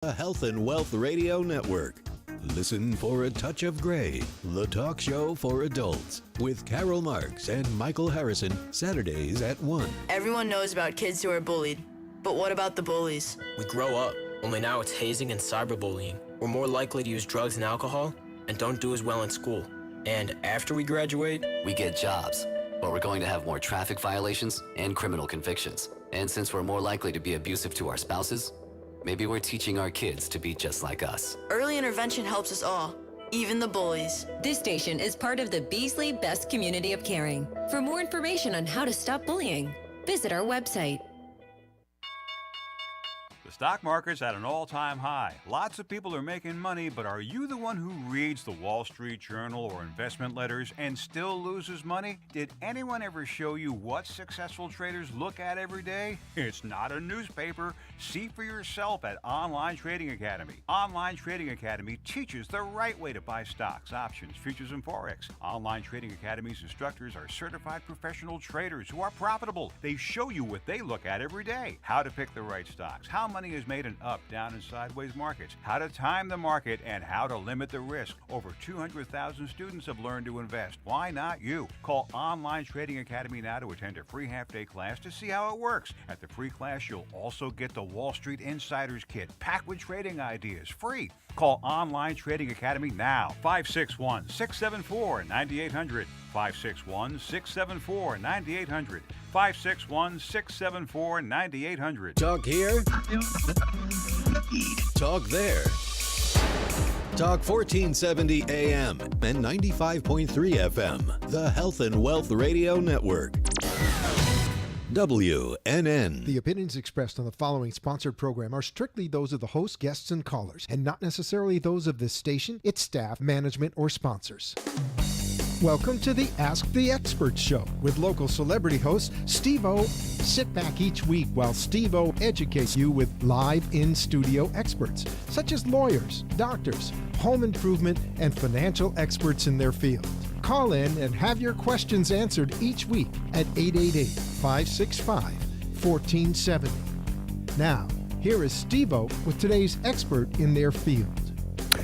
The Health and Wealth Radio Network. Listen for A Touch of Gray, the talk show for adults, with Carol Marks and Michael Harrison, Saturdays at 1. Everyone knows about kids who are bullied, but what about the bullies? We grow up, only now it's hazing and cyberbullying. We're more likely to use drugs and alcohol and don't do as well in school. And after we graduate, we get jobs, but we're going to have more traffic violations and criminal convictions. And since we're more likely to be abusive to our spouses, maybe we're teaching our kids to be just like us. Early intervention helps us all, even the bullies. This station is part of the Beasley Best Community of Caring. For more information on how to stop bullying, visit our website. The stock market's at an all-time high. Lots of people are making money, but are you the one who reads the Wall Street Journal or investment letters and still loses money? Did anyone ever show you what successful traders look at every day? It's not a newspaper. See for yourself at Online Trading Academy. Online Trading Academy teaches the right way to buy stocks, options, futures, and forex. Online Trading Academy's instructors are certified professional traders who are profitable. They show you what they look at every day. How to pick the right stocks, how money is made in up, down, and sideways markets, how to time the market, and how to limit the risk. Over 200,000 students have learned to invest. Why not you? Call Online Trading Academy now to attend a free half-day class to see how it works. At the free class, you'll also get the Wall Street Insiders Kit, packed with trading ideas, free. Call Online Trading Academy now. 561-674-9800. 561-674-9800. 561-674-9800. Talk here. Talk there. Talk 1470 AM and 95.3 FM. The Health and Wealth Radio Network. WNN. The opinions expressed on the following sponsored program are strictly those of the host, guests, and callers, and not necessarily those of this station, its staff, management, or sponsors. Welcome to the Ask the Expert Show with local celebrity host Steve-O. Sit back each week while Steve-O educates you with live in-studio experts, such as lawyers, doctors, home improvement, and financial experts in their field. Call in and have your questions answered each week at 888-565-1470. Now, here is Steve-O with today's expert in their field.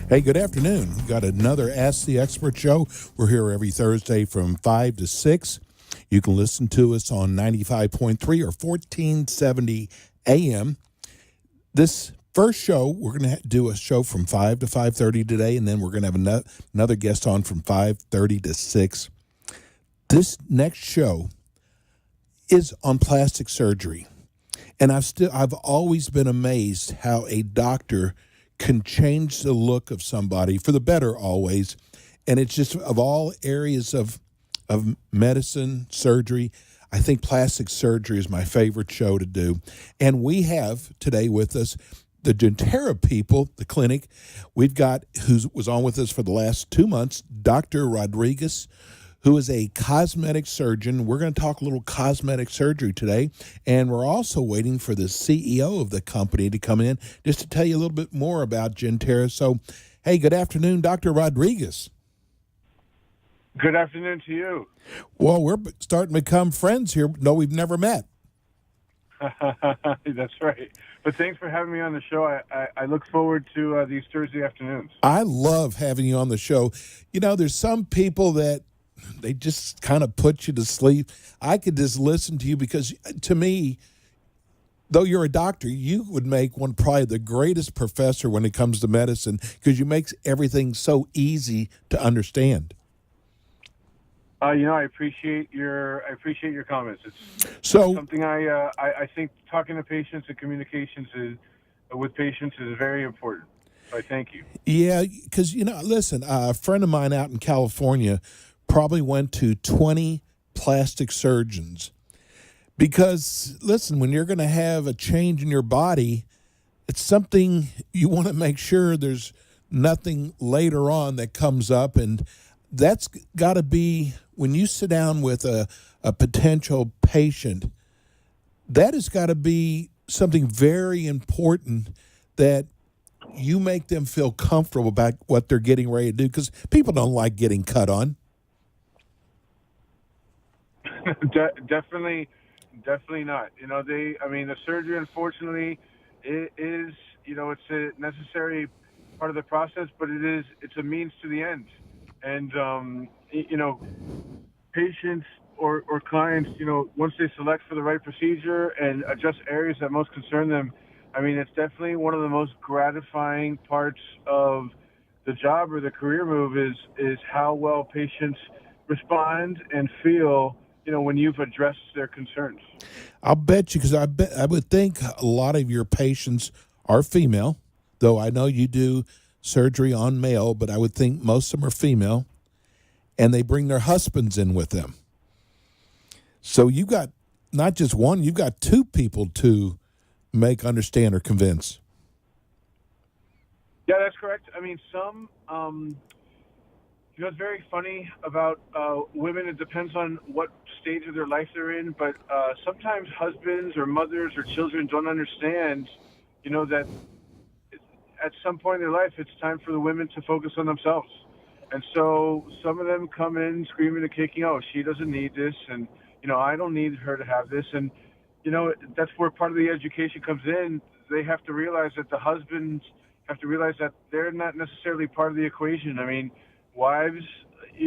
Hey, good afternoon. We've got another Ask the Expert show. We're here every Thursday from 5 to 6. You can listen to us on 95.3 or 1470 AM. This first show, we're going to do a show from 5 to 5:30 today, and then we're going to have another guest on from 5:30 to 6. This next show is on plastic surgery. And I've always been amazed how a doctor can change the look of somebody for the better always. And it's just, of all areas of medicine, surgery, I think plastic surgery is my favorite show to do. And we have today with us the Gentera people, the clinic. We've got, who was on with us for the last 2 months, Dr. Rodriguez, who is a cosmetic surgeon. We're going to talk a little cosmetic surgery today, and we're also waiting for the CEO of the company to come in just to tell you a little bit more about Gentera. So, hey, good afternoon, Dr. Rodriguez. Good afternoon to you. Well, we're starting to become friends here, though we've never met. That's right. But thanks for having me on the show. I look forward to these Thursday afternoons. I love having you on the show. You know, there's some people that they just kind of put you to sleep. I could just listen to you because, to me, though you're a doctor, you would make probably the greatest professor when it comes to medicine because you make everything so easy to understand. I appreciate your comments. It's something I think talking to patients and communications with patients is very important. So I thank you. Yeah, because, listen, a friend of mine out in California probably went to 20 plastic surgeons because, listen, when you're going to have a change in your body, it's something you want to make sure there's nothing later on that comes up, and that's got to be, when you sit down with a potential patient, that has got to be something very important, that you make them feel comfortable about what they're getting ready to do, because people don't like getting cut on. Definitely not. The surgery, unfortunately, is it's a necessary part of the process, but it's a means to the end. And, patients or clients, once they select for the right procedure and adjust areas that most concern them, I mean, it's definitely one of the most gratifying parts of the job or the career move is how well patients respond and feel, when you've addressed their concerns. I'll bet you, because I would think a lot of your patients are female, though I know you do surgery on male, but I would think most of them are female, and they bring their husbands in with them. So you got not just one, you've got two people to make, understand, or convince. Yeah, that's correct. I mean, some, it's very funny about women. It depends on what stage of their life they're in, but sometimes husbands or mothers or children don't understand, that at some point in their life, it's time for the women to focus on themselves. And so some of them come in screaming and kicking, oh, she doesn't need this, and, I don't need her to have this. And, that's where part of the education comes in. They have to realize that the husbands have to realize that they're not necessarily part of the equation. I mean, wives,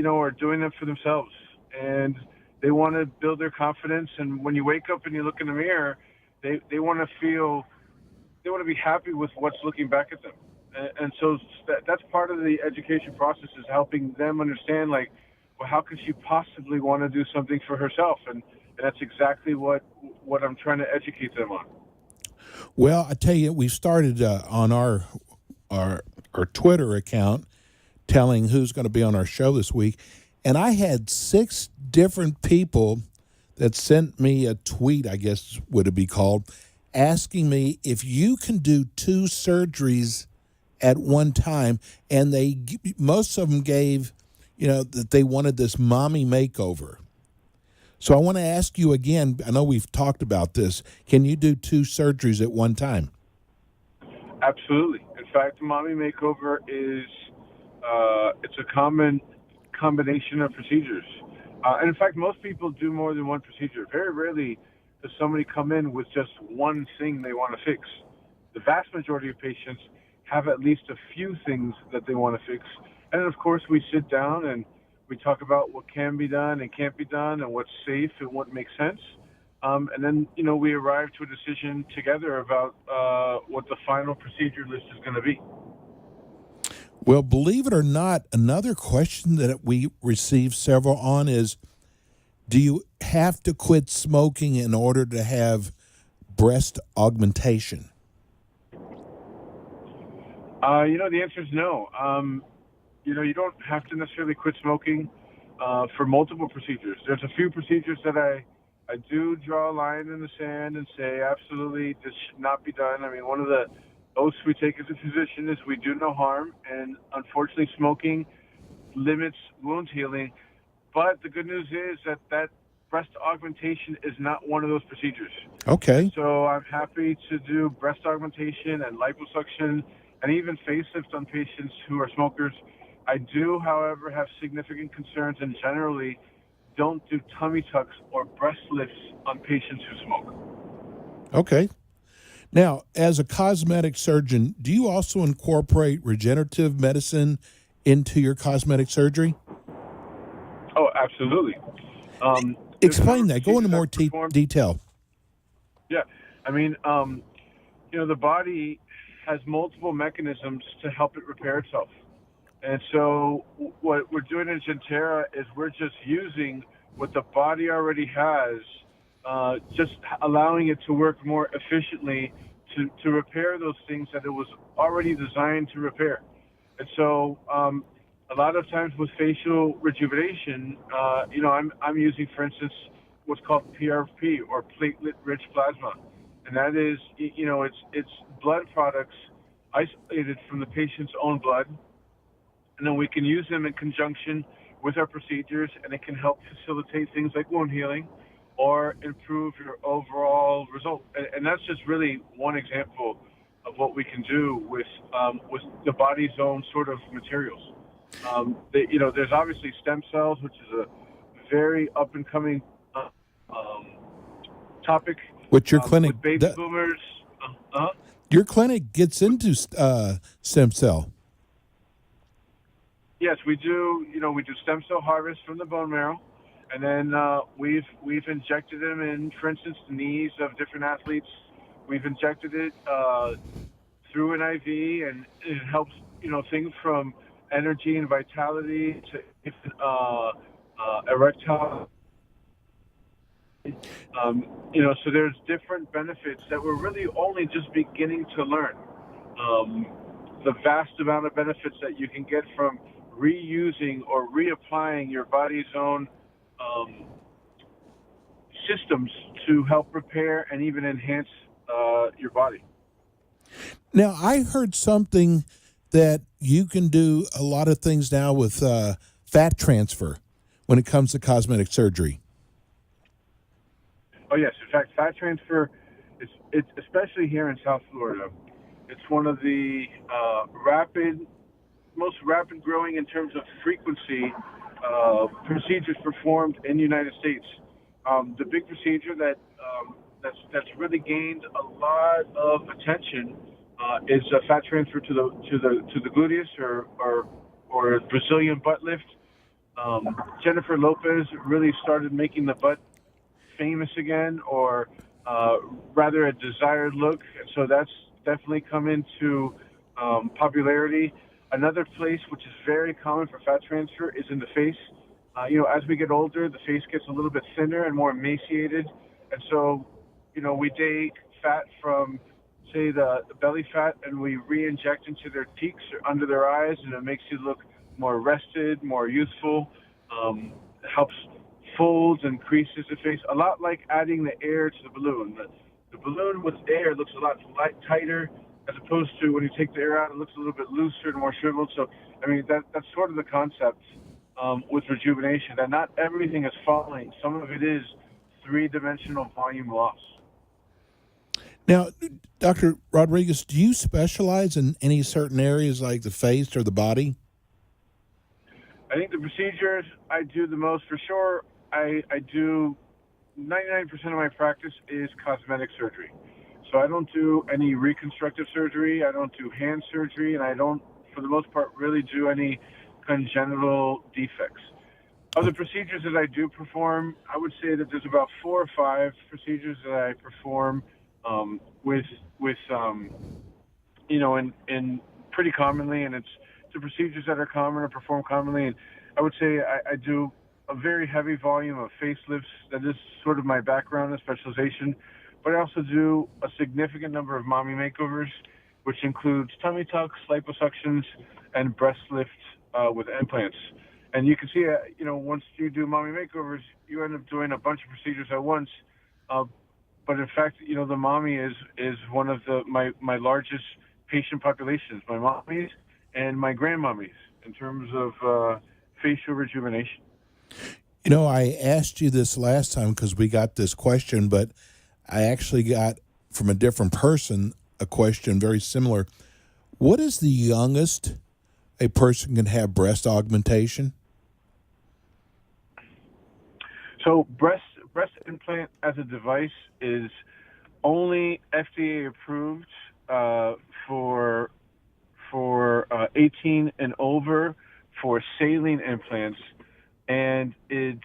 are doing them for themselves, and they want to build their confidence. And when you wake up and you look in the mirror, they want to feel, they want to be happy with what's looking back at them. And so that's part of the education process, is helping them understand, like, well, how could she possibly want to do something for herself? And that's exactly what I'm trying to educate them on. Well, I tell you, we started on our Twitter account telling who's going to be on our show this week, and I had 6 different people that sent me a tweet, I guess would it be called, asking me if you can do 2 surgeries at one time, and most of them gave, that they wanted this mommy makeover. So I want to ask you again, I know we've talked about this, can you do 2 surgeries at one time? Absolutely. In fact, mommy makeover is it's a common combination of procedures. And in fact, most people do more than one procedure. Very rarely does somebody come in with just one thing they want to fix. The vast majority of patients have at least a few things that they want to fix. And then, of course, we sit down and we talk about what can be done and can't be done and what's safe and what makes sense. And then, we arrive to a decision together about what the final procedure list is going to be. Well, believe it or not, another question that we receive several on is, do you have to quit smoking in order to have breast augmentation? The answer is no. You don't have to necessarily quit smoking for multiple procedures. There's a few procedures that I do draw a line in the sand and say, absolutely, this should not be done. I mean, one of the oaths we take as a physician is we do no harm, and unfortunately, smoking limits wound healing. But the good news is that breast augmentation is not one of those procedures. Okay. So I'm happy to do breast augmentation and liposuction and even facelift on patients who are smokers. I do, however, have significant concerns and generally don't do tummy tucks or breast lifts on patients who smoke. Okay. Now, as a cosmetic surgeon, do you also incorporate regenerative medicine into your cosmetic surgery? Oh, absolutely. Explain that. Go into more detail. Yeah. I mean, the body has multiple mechanisms to help it repair itself. And so what we're doing in Gentera is we're just using what the body already has, just allowing it to work more efficiently to repair those things that it was already designed to repair. And so a lot of times with facial rejuvenation, I'm using, for instance, what's called PRP, or platelet-rich plasma. And that is, it's blood products isolated from the patient's own blood. And then we can use them in conjunction with our procedures, and it can help facilitate things like wound healing or improve your overall result. And that's just really one example of what we can do with the body's own sort of materials. There's obviously stem cells, which is a very up-and-coming topic. With your clinic, with baby boomers. Your clinic gets into stem cell. Yes, we do. We do stem cell harvest from the bone marrow, and then we've injected them in, for instance, the knees of different athletes. We've injected it through an IV, and it helps things from energy and vitality to erectile. So there's different benefits that we're really only just beginning to learn. The vast amount of benefits that you can get from reusing or reapplying your body's own systems to help repair and even enhance your body. Now, I heard something that you can do a lot of things now with fat transfer when it comes to cosmetic surgery. Oh, yes. In fact, fat transfer, it's especially here in South Florida, it's one of the most rapid growing in terms of frequency procedures performed in the United States. The big procedure that's really gained a lot of attention is fat transfer to the gluteus or Brazilian butt lift. Jennifer Lopez really started making the butt famous again, or rather a desired look. So that's definitely come into popularity. Another place which is very common for fat transfer is in the face. As we get older, the face gets a little bit thinner and more emaciated. And so, we take fat from, say, the belly fat, and we re-inject into their cheeks or under their eyes, and it makes you look more rested, more youthful. Helps folds and creases the face, a lot like adding the air to the balloon. The balloon with air looks a lot tighter, as opposed to when you take the air out, it looks a little bit looser and more shriveled. So, that's sort of the concept with rejuvenation, that not everything is falling. Some of it is three-dimensional volume loss. Now, Dr. Rodriguez, do you specialize in any certain areas like the face or the body? I think the procedures I do the most, for sure, I do 99% of my practice is cosmetic surgery. So I don't do any reconstructive surgery, I don't do hand surgery, and I don't, for the most part, really do any congenital defects. Of the procedures that I do perform, I would say that there's about 4 or 5 procedures that I perform in pretty commonly, and it's the procedures that are common or performed commonly. And I would say I do a very heavy volume of facelifts. That is sort of my background and specialization. But I also do a significant number of mommy makeovers, which includes tummy tucks, liposuctions, and breast lifts with implants. And you can see, once you do mommy makeovers, you end up doing a bunch of procedures at once. But in fact, the mommy is one of my largest patient populations, my mommies and my grandmommies, in terms of facial rejuvenation. I asked you this last time because we got this question, but I actually got from a different person a question very similar. What is the youngest a person can have breast augmentation? So breast implant as a device is only FDA approved for 18 and over for saline implants, and it's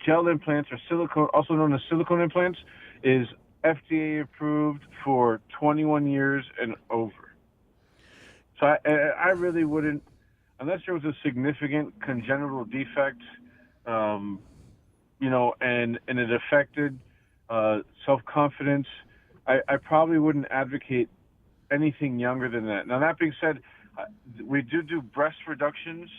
gel implants, or silicone, also known as silicone implants, is FDA approved for 21 years and over. So I really wouldn't, unless there was a significant congenital defect, and it affected self-confidence, I probably wouldn't advocate anything younger than that. Now, that being said, we do breast reductions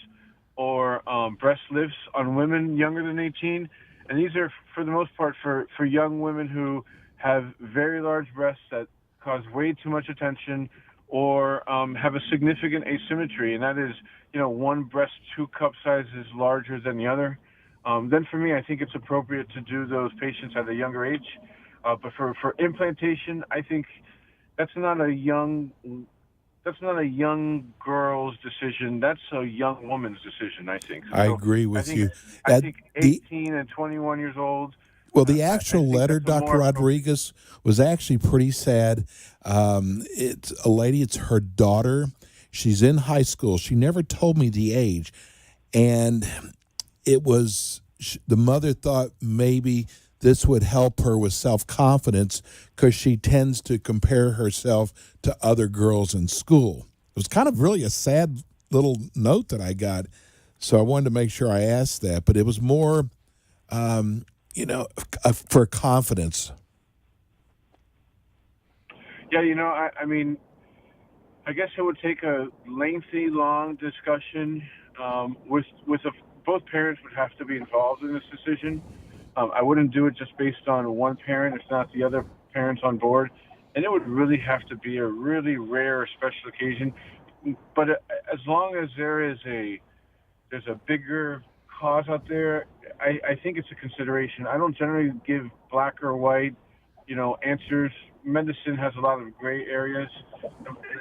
or breast lifts on women younger than 18, and these are, for the most part, for young women who have very large breasts that cause way too much attention, or have a significant asymmetry, and that is, one breast 2 cup sizes larger than the other. Then for me, I think it's appropriate to do those patients at a younger age. But for implantation, I think that's not a young girl's decision. That's a young woman's decision, I think. I agree with you. I think 18 and 21 years old, Well, the actual think letter, that's a Dr. more- Rodriguez, was actually pretty sad. It's a lady, it's her daughter. She's in high school. She never told me the age. And it was, the mother thought maybe this would help her with self-confidence because she tends to compare herself to other girls in school. It was kind of really a sad little note that I got. So I wanted to make sure I asked that. But it was more, for confidence. Yeah, I mean, I guess it would take a lengthy, long discussion both parents would have to be involved in this decision. I wouldn't do it just based on one parent, if not the other parents on board. And it would really have to be a really rare special occasion. But as long as there's a bigger cause out there, I think it's a consideration. I don't generally give black or white, answers. Medicine has a lot of gray areas.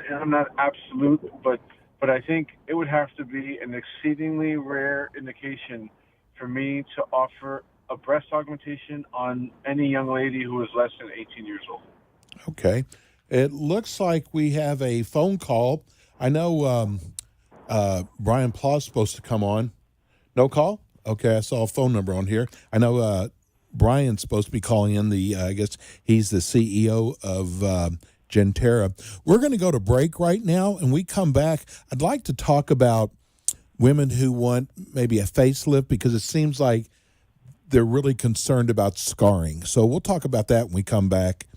And I'm not absolute, but I think it would have to be an exceedingly rare indication for me to offer a breast augmentation on any young lady who is less than 18 years old. Okay. It looks like we have a phone call. I know Brian Plaw's supposed to come on. No call? Okay, I saw a phone number on here. I know Brian's supposed to be calling in. I guess he's the CEO of Gentera. We're going to go to break right now, and we come back. I'd like to talk about women who want maybe a facelift because it seems like they're really concerned about scarring. So we'll talk about that when we come back.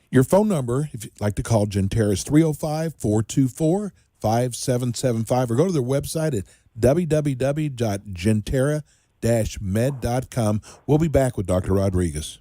Your phone number, if you'd like to call Gentera, is 305-424-5775, or go to their website at www.gentera-med.com. We'll be back with Dr. Rodriguez.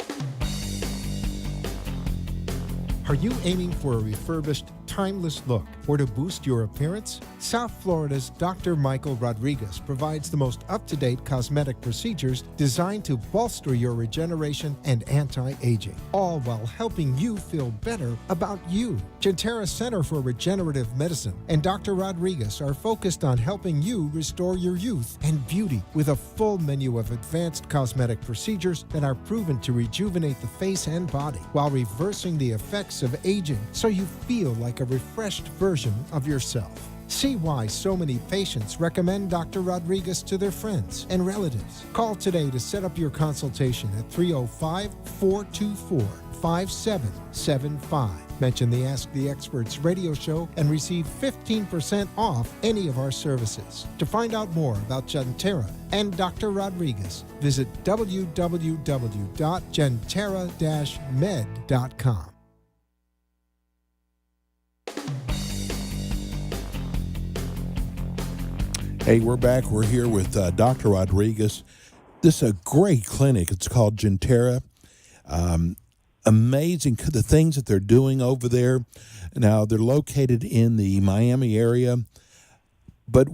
Are you aiming for a refurbished, timeless look or to boost your appearance? South Florida's Dr. Michael Rodriguez provides the most up-to-date cosmetic procedures designed to bolster your regeneration and anti-aging, all while helping you feel better about you. Gentera Center for Regenerative Medicine and Dr. Rodriguez are focused on helping you restore your youth and beauty with a full menu of advanced cosmetic procedures that are proven to rejuvenate the face and body while reversing the effects of aging so you feel like a refreshed version of yourself. See why so many patients recommend Dr. Rodriguez to their friends and relatives. Call today to set up your consultation at 305-424-5775. Mention the Ask the Experts radio show and receive 15% off any of our services. To find out more about Gentera and Dr. Rodriguez, visit www.gentera-med.com. Hey, we're back. We're here with Dr. Rodriguez. This is a great clinic. It's called Gentera. Amazing the things that they're doing over there. Now, they're located in the Miami area. But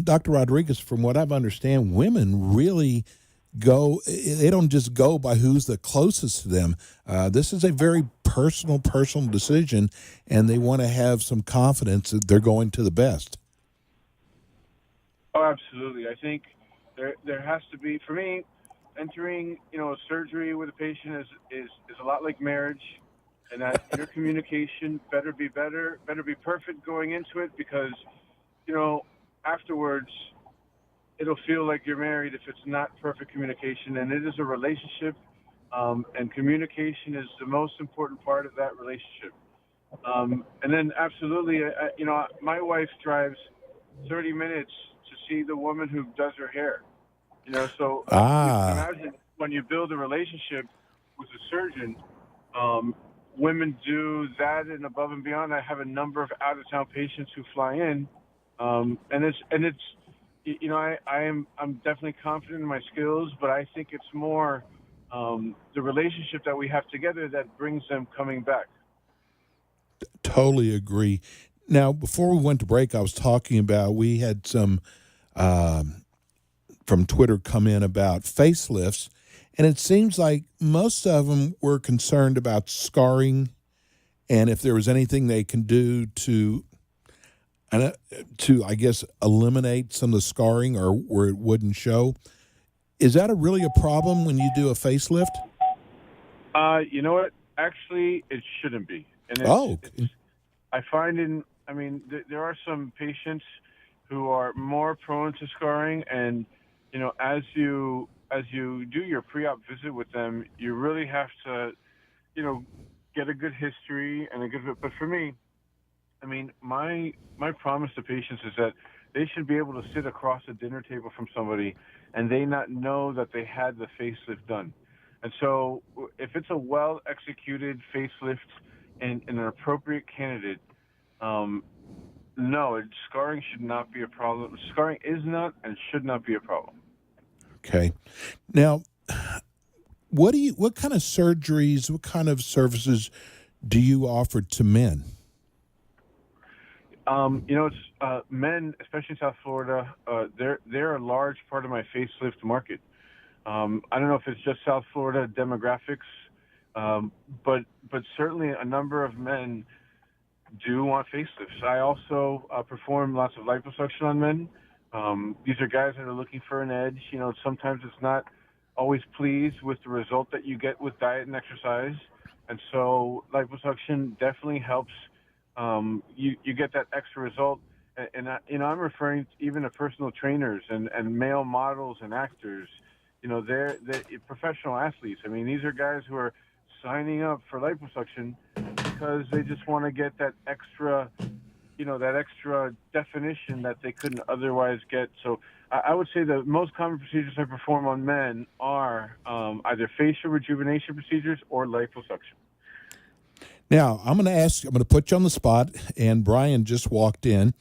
Dr. Rodriguez, from what I've understand, women really they don't just go by who's the closest to them. This is a very personal decision, and they want to have some confidence that they're going to the best. Oh, absolutely. I think there has to be, for me, entering a surgery with a patient is a lot like marriage, and that your communication better be perfect going into it, because afterwards it'll feel like you're married if it's not perfect communication, and it is a relationship, and communication is the most important part of that relationship. And then absolutely, my wife drives 30 minutes to see the woman who does her hair. So imagine when you build a relationship with a surgeon, women do that and above and beyond. I have a number of out-of-town patients who fly in, and I'm definitely confident in my skills, but I think it's more the relationship that we have together that brings them coming back. Totally agree. Now, before we went to break, I was talking about we had some from Twitter come in about facelifts, and it seems like most of them were concerned about scarring and if there was anything they can do to I guess, eliminate some of the scarring or where it wouldn't show. Is that really a problem when you do a facelift? You know what? Actually, it shouldn't be. And I find there are some patients who are more prone to scarring, and as you do your pre-op visit with them, you really have to get a good history and a good. But for me, my promise to patients is that they should be able to sit across a dinner table from somebody and they not know that they had the facelift done. And so if it's a well-executed facelift and an appropriate candidate, no, scarring should not be a problem. Scarring is not and should not be a problem. Okay. Now, what kind of surgeries, what kind of services do you offer to men? It's men, especially in South Florida. They're a large part of my facelift market. I don't know if it's just South Florida demographics, but certainly a number of men do want facelifts. I also perform lots of liposuction on men. These are guys that are looking for an edge. Sometimes it's not always pleased with the result that you get with diet and exercise, and so liposuction definitely helps. You get that extra result, and I'm referring even to personal trainers and male models and actors. They're professional athletes. These are guys who are signing up for liposuction because they just want to get that extra, that extra definition that they couldn't otherwise get. So I would say the most common procedures I perform on men are either facial rejuvenation procedures or liposuction. Now, I'm going to put you on the spot, and Brian just walked in.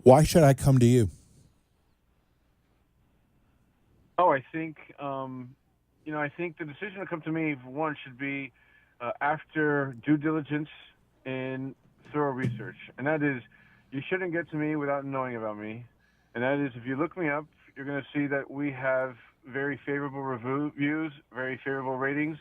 Why should I come to you? Oh, I think, I think the decision to come to me, for one, should be after due diligence and thorough research. And that is, you shouldn't get to me without knowing about me. And that is, if you look me up, you're going to see that we have very favorable reviews, very favorable ratings.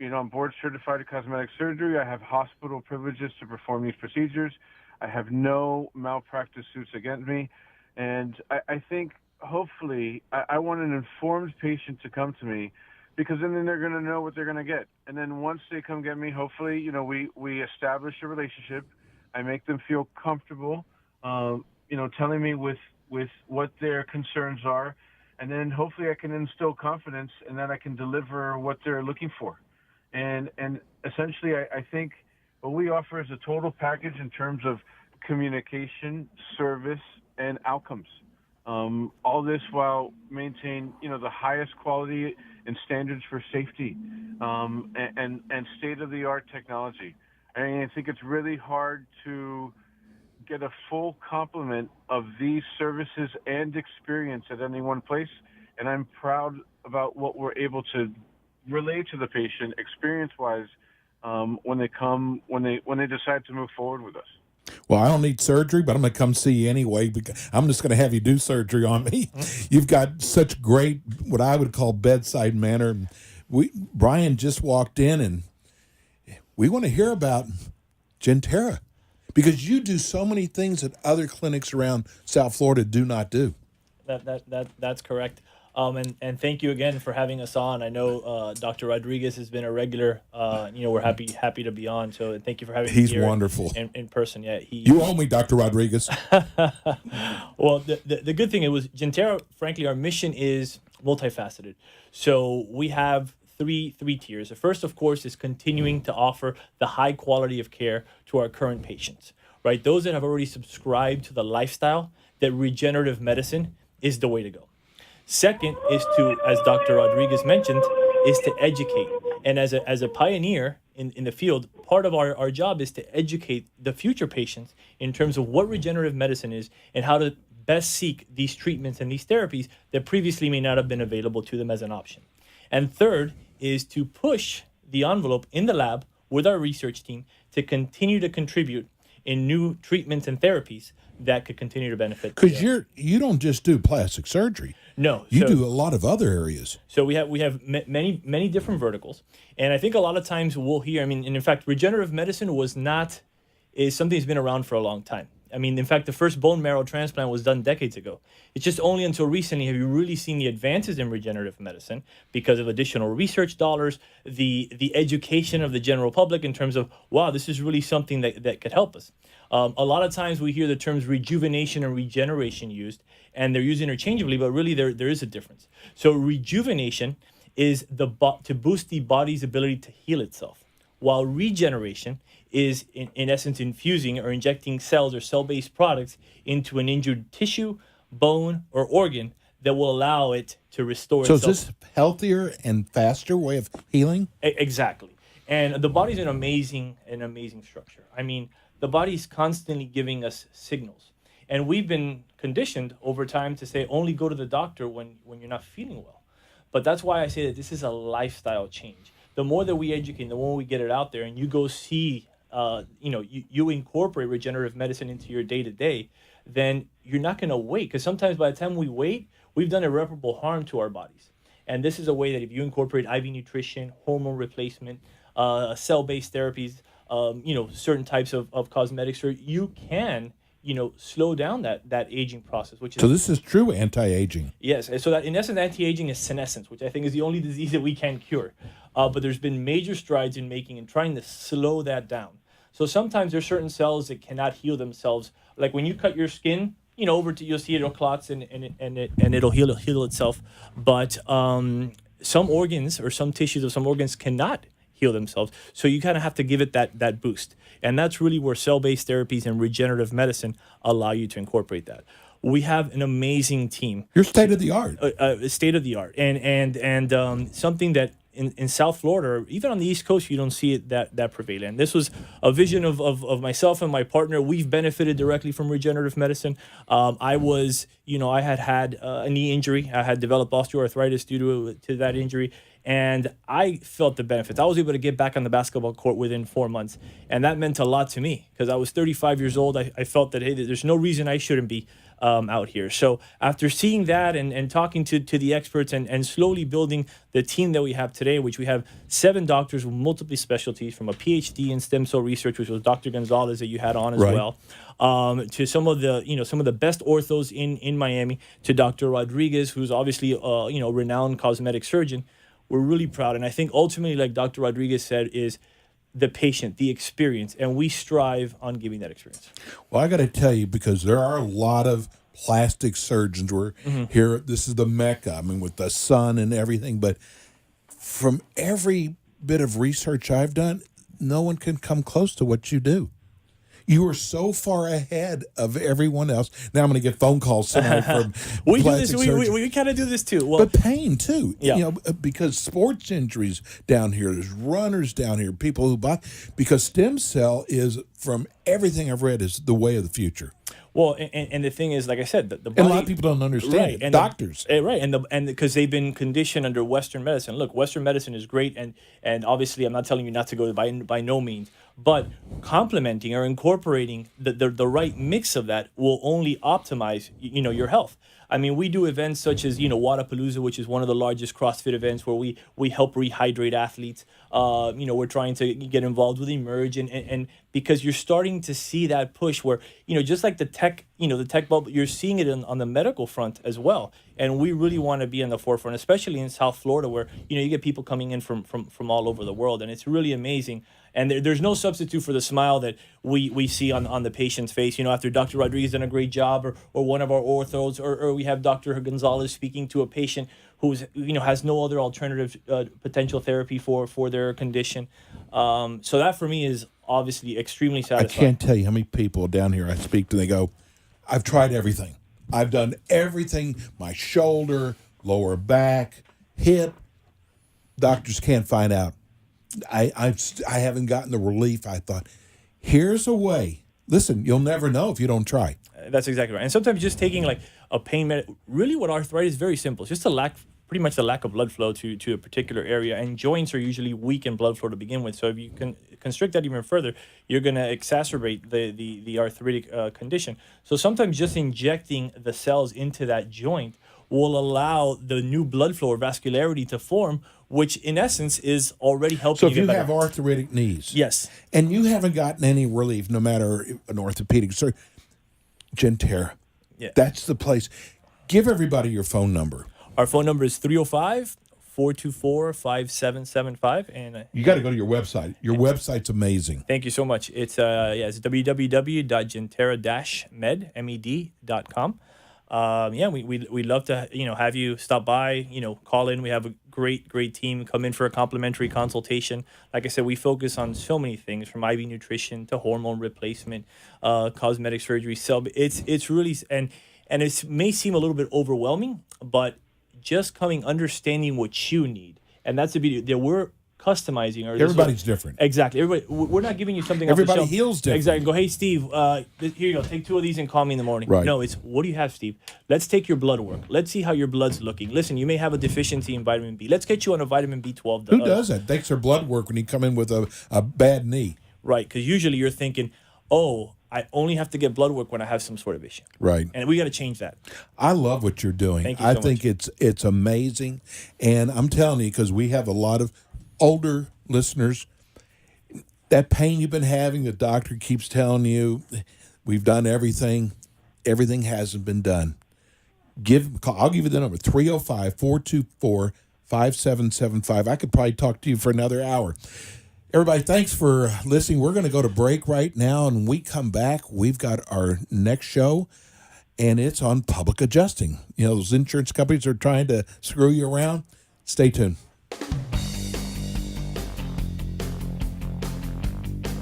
I'm board certified in cosmetic surgery. I have hospital privileges to perform these procedures. I have no malpractice suits against me. And I think, hopefully, I want an informed patient to come to me, because then they're going to know what they're going to get. And then once they come get me, hopefully, we establish a relationship. I make them feel comfortable, telling me with what their concerns are. And then hopefully I can instill confidence and that I can deliver what they're looking for. And essentially, I think what we offer is a total package in terms of communication, service, and outcomes. All this while maintain, the highest quality and standards for safety, and state-of-the-art technology. I think it's really hard to get a full complement of these services and experience at any one place. And I'm proud about what we're able to relay to the patient experience-wise when they decide to move forward with us. Well, I don't need surgery, but I'm going to come see you anyway, because I'm just going to have you do surgery on me. You've got such great, what I would call bedside manner. Brian just walked in, and we want to hear about Gentera, because you do so many things that other clinics around South Florida do not do. That's correct. And thank you again for having us on. I know Dr. Rodriguez has been a regular. We're happy to be on. So thank you for having me here. He's wonderful. In person, yeah. You owe me, Dr. Rodriguez. Well, the good thing, it was Gentera, frankly, our mission is multifaceted. So we have three tiers. The first, of course, is continuing to offer the high quality of care to our current patients, right? Those that have already subscribed to the lifestyle that regenerative medicine is the way to go. Second is to, as Dr. Rodriguez mentioned, is to educate. And as a pioneer in the field, part of our job is to educate the future patients in terms of what regenerative medicine is and how to best seek these treatments and these therapies that previously may not have been available to them as an option. And third is to push the envelope in the lab with our research team to continue to contribute in new treatments and therapies that could continue to benefit. Because you don't just do plastic surgery. No, you do a lot of other areas. So we have many different verticals, and I think a lot of times we'll hear. And in fact, regenerative medicine is something that's been around for a long time. I mean, in fact, the first bone marrow transplant was done decades ago. It's just only until recently have you really seen the advances in regenerative medicine because of additional research dollars, the education of the general public in terms of, wow, this is really something that could help us. A lot of times we hear the terms rejuvenation and regeneration used, and they're used interchangeably, but really there is a difference. So rejuvenation is to boost the body's ability to heal itself, while regeneration is in essence infusing or injecting cells or cell-based products into an injured tissue, bone, or organ that will allow it to restore So itself. is this healthier and faster way of healing? Exactly. And the body's an amazing structure. I mean, the body's constantly giving us signals. And we've been conditioned over time to say only go to the doctor when you're not feeling well. But that's why I say that this is a lifestyle change. The more that we educate, the more we get it out there, and you go see, you incorporate regenerative medicine into your day-to-day, then you're not going to wait. Because sometimes by the time we wait, we've done irreparable harm to our bodies. And this is a way that if you incorporate IV nutrition, hormone replacement, cell-based therapies, certain types of cosmetics, or you can, slow down that aging process. Which is, So this is true anti-aging. yes. So that in essence, anti-aging is senescence, which I think is the only disease that we can't cure. But there's been major strides in making and trying to slow that down. So sometimes there's certain cells that cannot heal themselves. Like when you cut your skin, you'll see it'll clots and it'll heal itself. But some organs or some tissues of some organs cannot heal themselves. So you kind of have to give it that boost. And that's really where cell-based therapies and regenerative medicine allow you to incorporate that. We have an amazing team. You're state of the art. State of the art. And something that in South Florida, or even on the East Coast, you don't see it that prevalent. This was a vision of myself and my partner. We've benefited directly from regenerative medicine. I had a knee injury. I had developed osteoarthritis due to that injury. And I felt the benefits. I was able to get back on the basketball court within 4 months. And that meant a lot to me because I was 35 years old. I felt that, hey, there's no reason I shouldn't be out here. So after seeing that and talking to the experts and slowly building the team that we have today, which we have 7 doctors with multiple specialties, from a PhD in stem cell research, which was Dr. Gonzalez that you had on as well, to some of the best orthos in Miami, to Dr. Rodriguez, who's obviously a renowned cosmetic surgeon. We're really proud. And I think ultimately, like Dr. Rodriguez said, is the patient, the experience, and we strive on giving that experience. Well, I got to tell you, because there are a lot of plastic surgeons. We're here. This is the Mecca. I mean, with the sun and everything. But from every bit of research I've done, no one can come close to what you do. You are so far ahead of everyone else. Now I'm going to get phone calls tonight from we do plastic this. surgeons. We kind of do this too. Well, But pain too, Yeah. because sports injuries down here, there's runners down here, people who buy, because stem cell is, from everything I've read, is the way of the future. Well, and the thing is, like I said, the body, And a lot of people don't understand it. and Doctors. right, and because they've been conditioned under Western medicine. Look, Western medicine is great, and obviously, I'm not telling you not to go by no means, but complementing or incorporating the right mix of that will only optimize your health. I mean, we do events such as Wadapalooza, which is one of the largest CrossFit events where we help rehydrate athletes. We're trying to get involved with Emerge, and because you're starting to see that push where just like the tech bubble, you're seeing it on the medical front as well. And we really want to be in the forefront, especially in South Florida, where you get people coming in from all over the world, and it's really amazing. And there's no substitute for the smile that we see on the patient's face. After Dr. Rodriguez done a great job, or one of our orthos, or we have Dr. Gonzalez speaking to a patient who's has no other alternative potential therapy for their condition. So that for me is obviously extremely I satisfying. can't tell you how many people down here I speak to, they go, I've tried everything. I've done everything, my shoulder, lower back, hip. Doctors can't find out. I haven't gotten the relief. I thought, here's a way. Listen, you'll never know if you don't try. That's exactly right. And sometimes just taking like a pain med, really what arthritis is very simple. It's just pretty much the lack of blood flow to a particular area. And joints are usually weak in blood flow to begin with. So if you can constrict that even further, you're going to exacerbate the arthritic condition. So sometimes just injecting the cells into that joint will allow the new blood flow or vascularity to form, which in essence is already helping So if you you get have better. arthritic knees, Yes. and you haven't gotten any relief, no matter an orthopedic surgeon, Gentera. Yeah. That's the place. Give everybody your phone number. Our phone number is 305-424-5775. And You got to go to your website. Your website's amazing. thank you so much. It's it's www.gentera-med.com. We'd love to have you stop by, call in. We have a great team. Come in for a complimentary consultation. Like I said, we focus on so many things from IV nutrition to hormone replacement, cosmetic surgery. It's really and it may seem a little bit overwhelming, but just understanding what you need, and that's the beauty. That we're customizing. Everybody's different. Exactly. We're not giving you something. Everybody off the shelf. heals different. Exactly. Go, hey Steve, here you go. Take 2 of these and call me in the morning. Right. No, it's what do you have, Steve? Let's take your blood work. Let's see how your blood's looking. Listen, you may have a deficiency in vitamin B. Let's get you on a vitamin B12. Who does that? Takes their blood work when you come in with a bad knee. Right, because usually you're thinking, oh, I only have to get blood work when I have some sort of issue. Right. And we got to change that. I love what you're doing. Thank you I so think it's amazing. And I'm telling you, because we have a lot of older listeners, that pain you've been having, the doctor keeps telling you, we've done everything. Everything hasn't been done. I'll give you the number, 305-424-5775. I could probably talk to you for another hour. Everybody, thanks for listening. We're going to go to break right now, and when we come back, we've got our next show, and it's on public adjusting. Those insurance companies are trying to screw you around. Stay tuned.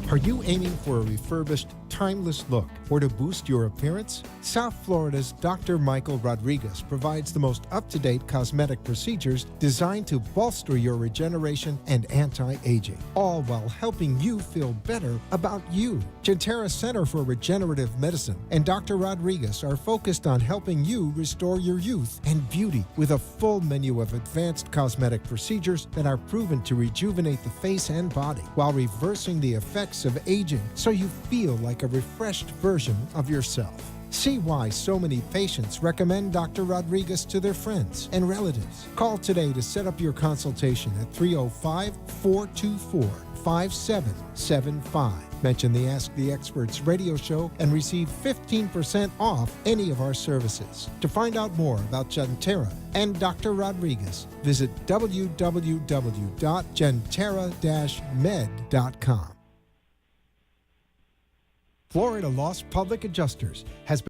Are you aiming for a refurbished, timeless look or to boost your appearance? South Florida's Dr. Michael Rodriguez provides the most up-to-date cosmetic procedures designed to bolster your regeneration and anti-aging, all while helping you feel better about you. Gentera Center for Regenerative Medicine and Dr. Rodriguez are focused on helping you restore your youth and beauty with a full menu of advanced cosmetic procedures that are proven to rejuvenate the face and body while reversing the effects of aging so you feel like a refreshed version of yourself. See why so many patients recommend Dr. Rodriguez to their friends and relatives. Call today to set up your consultation at 305-424-5775. Mention the Ask the Experts radio show and receive 15% off any of our services. To find out more about Gentera and Dr. Rodriguez, visit www.gentera-med.com. Florida Lost Public Adjusters has been